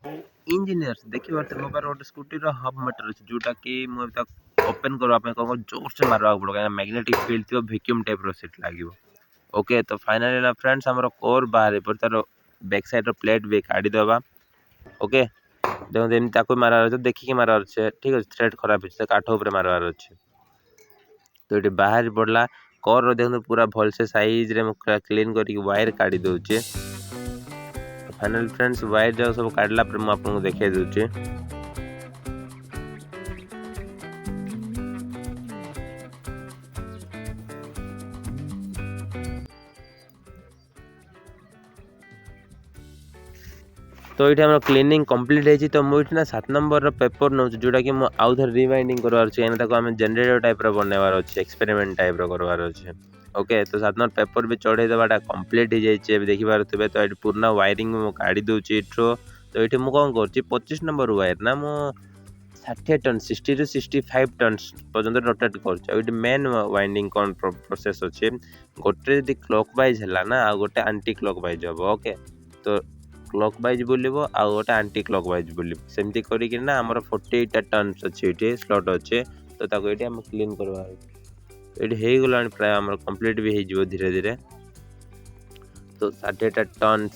Engineers देखिए मो पार गोटे स्कूटी हब मीटर अच्छे जोटा कि मुझे ओपन करने कौन जोर से मारवा पड़ो कहीं मैग्नेटिक फील्ड थी वैक्यूम टाइप सीट लगे। ओके तो फाइनली फ्रेंड्स आम कोर बाहर पर तार बैक साइड प्लेट भी काढ़ीदे। ओके देखो एमती मारार अच्छे देखिए मारार अच्छे ठीक अच्छे थ्रेड खराब है काठ उपर मारवार अच्छे। तो ये बाहर पड़ा कोर देखो पूरा भलसे साइज रे क्लीन करके वायर काढ़ी दौचे। फाइनल फ्रेंड्स वायर जाक सब काढ़ला मुझे देखा दूचे। तो ये आम क्लीनिंग कंप्लीट होती तो मुझे ना 7 नंबर पेपर नौ जोटा कि आउ थे रिवाइंडिंग करवार अच्छे आम जनरेटर टाइप बनवार अच्छे एक्सपेरिमेंट टाइप करवार अच्छे। ओके तो 7 नंबर पेपर भी चढ़े देवाटा कंप्लीट हो जाए देखी पारे। तो ये पूर्ण वायरिंग मुझे काढ़ी दूची इट्रो। तो ये मुझे कौन कर 25 नंबर वायर ना मु 60 टन 60 ରୁ 65 टन पर्यंत रोटेट कर मेन वाइंडिंग कौन प्रोसेस अच्छे गोटे जब क्लॉक वाइज है ना आ गोटे आंटी क्लॉक वाइज हम। ओके तो क्लॉक वाइज बुलव आ गोटे आंटी क्लॉक वाइज बुलव सेमती करना आम 48 टन अच्छे ये स्लॉट अच्छे। तो ये आम क्लीन करवा ये हो गला प्राय आम कंप्लीट भी हो धीरे धीरे। तो 60 टन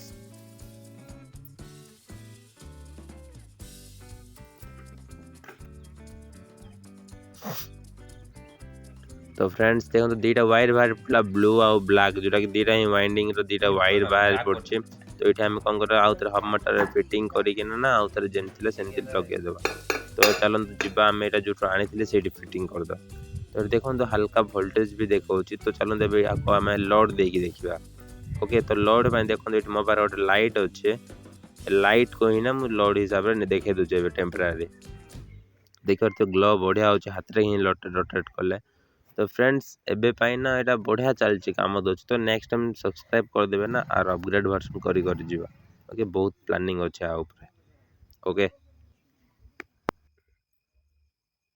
तो फ्रेंड्स देखो तो दीटा वायर बाहर पड़ा ब्लू आउ ब्लैक जोटा कि दीटा ही वाइंडिंग रो दीटा वायर बाहर पड़छे। तो ये आम कौन कर आउ थे हब मटर फिटिंग करना ना आउ थे जेमती सेमती लगे देवा। तो चलते जीवा आम यहाँ जो आनी से फिटिंग करदे। तो देखो तो हल्का वोल्टेज भी देखा तो चलते आम लोड देकी देखा। ओके तो लोड में देखो ये मो पार गोटे लाइट अच्छे लाइट को ही ना मुझे लोड हिसाब से देखे दूचे टेम्परारी देखिए तो ग्लो बढ़िया अच्छे हाथ में ही रोटेट कले। तो फ्रेंड्स एबे पाई ना यहाँ बढ़िया चलती कम दूसरी। तो नेक्स्ट टाइम सब्सक्राइब करदे ना आर अपग्रेड वर्सन कर। ओके बहुत प्लानिंग अच्छे आ ऊपर। ओके।